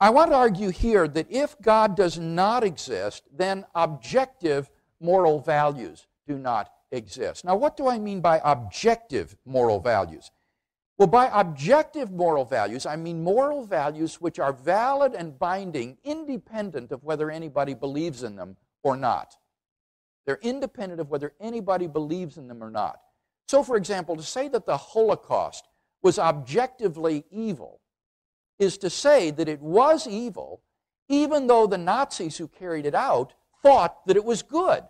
I want to argue here that if God does not exist, then objective moral values do not exist. Now, what do I mean by objective moral values? Well, by objective moral values, I mean moral values which are valid and binding independent of whether anybody believes in them or not. They're independent of whether anybody believes in them or not. So, for example, to say that the Holocaust was objectively evil is to say that it was evil even though the Nazis who carried it out thought that it was good.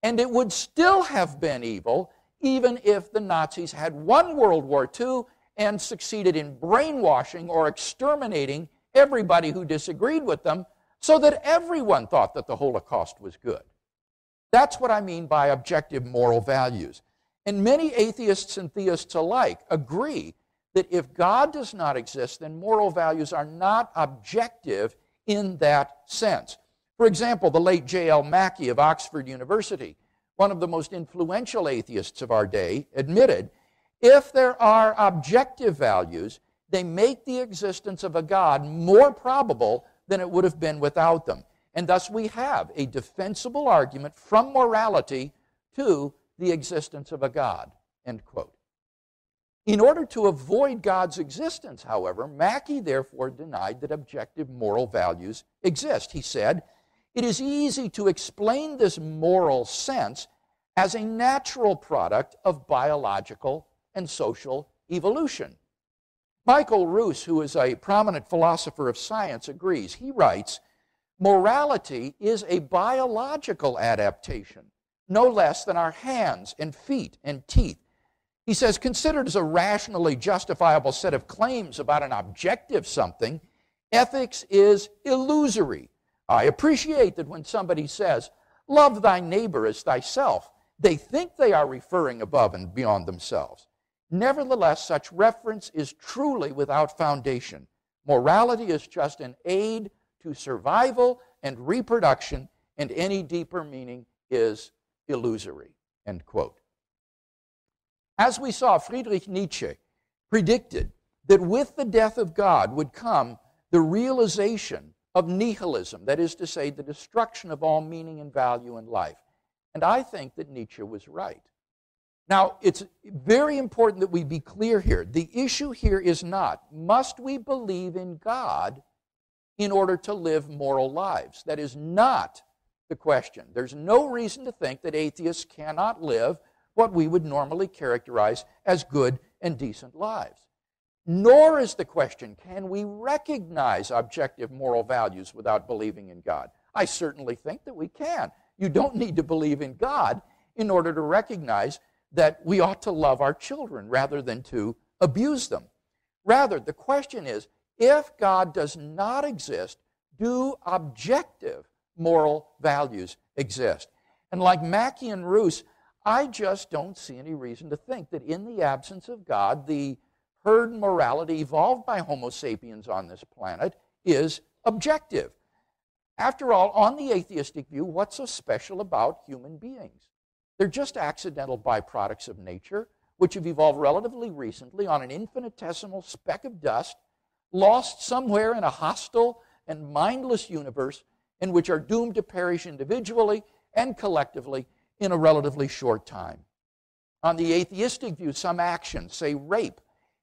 And it would still have been evil even if the Nazis had won World War II and succeeded in brainwashing or exterminating everybody who disagreed with them so that everyone thought that the Holocaust was good. That's what I mean by objective moral values. And many atheists and theists alike agree that if God does not exist, then moral values are not objective in that sense. For example, the late J.L. Mackie of Oxford University, one of the most influential atheists of our day, admitted, if there are objective values, they make the existence of a God more probable than it would have been without them. And thus we have a defensible argument from morality to the existence of a God, end quote. In order to avoid God's existence, however, Mackie therefore denied that objective moral values exist. He said, it is easy to explain this moral sense as a natural product of biological and social evolution. Michael Ruse, who is a prominent philosopher of science, agrees. He writes, morality is a biological adaptation, no less than our hands and feet and teeth. He says, considered as a rationally justifiable set of claims about an objective something, ethics is illusory. I appreciate that when somebody says, love thy neighbor as thyself, they think they are referring above and beyond themselves. Nevertheless, such reference is truly without foundation. Morality is just an aid to survival and reproduction, and any deeper meaning is illusory, end quote. As we saw, Friedrich Nietzsche predicted that with the death of God would come the realization of nihilism, that is to say, the destruction of all meaning and value in life. And I think that Nietzsche was right. Now, it's very important that we be clear here. The issue here is not, must we believe in God in order to live moral lives? That is not the question. There's no reason to think that atheists cannot live what we would normally characterize as good and decent lives. Nor is the question, can we recognize objective moral values without believing in God? I certainly think that we can. You don't need to believe in God in order to recognize that we ought to love our children rather than to abuse them. Rather, the question is, if God does not exist, do objective moral values exist? And like Mackie and Ruse, I just don't see any reason to think that in the absence of God, the herd morality evolved by Homo sapiens on this planet is objective. After all, on the atheistic view, what's so special about human beings? They're just accidental byproducts of nature, which have evolved relatively recently on an infinitesimal speck of dust, lost somewhere in a hostile and mindless universe in which are doomed to perish individually and collectively in a relatively short time. On the atheistic view, some actions, say rape,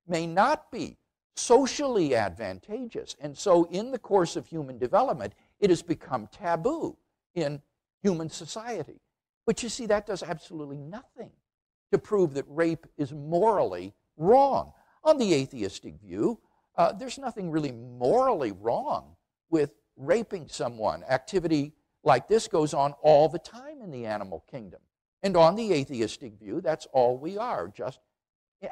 may not be socially advantageous, and so in the course of human development, it has become taboo in human society. But you see, that does absolutely nothing to prove that rape is morally wrong. On the atheistic view, there's nothing really morally wrong with raping someone. Activity like this goes on all the time in the animal kingdom. And on the atheistic view, that's all we are, just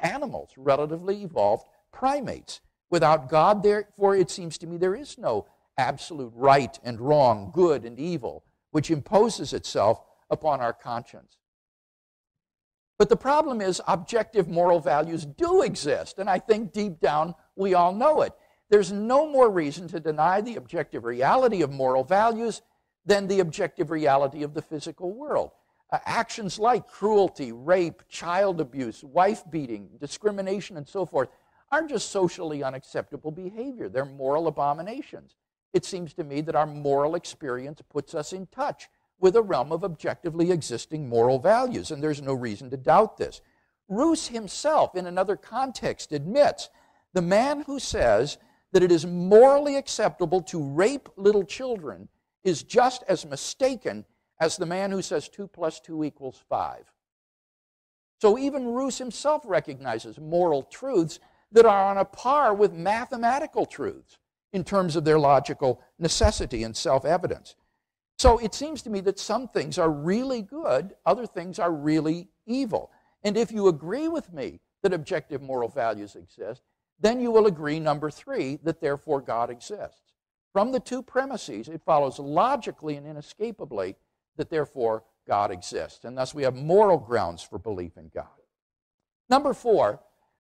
animals, relatively evolved primates. Without God, therefore, it seems to me there is no absolute right and wrong, good and evil, which imposes itself upon our conscience. But the problem is objective moral values do exist, and I think deep down we all know it. There's no more reason to deny the objective reality of moral values than the objective reality of the physical world. Actions like cruelty, rape, child abuse, wife-beating, discrimination, and so forth aren't just socially unacceptable behavior. They're moral abominations. it seems to me that our moral experience puts us in touch with a realm of objectively existing moral values, and there's no reason to doubt this. Roos himself, in another context, admits the man who says that it is morally acceptable to rape little children is just as mistaken as the man who says 2 + 2 = 5. So even Roos himself recognizes moral truths that are on a par with mathematical truths in terms of their logical necessity and self-evidence. So it seems to me that some things are really good, other things are really evil. And if you agree with me that objective moral values exist, then you will agree, number 3, that therefore God exists. From the two premises, it follows logically and inescapably that therefore God exists. And thus we have moral grounds for belief in God. Number 4,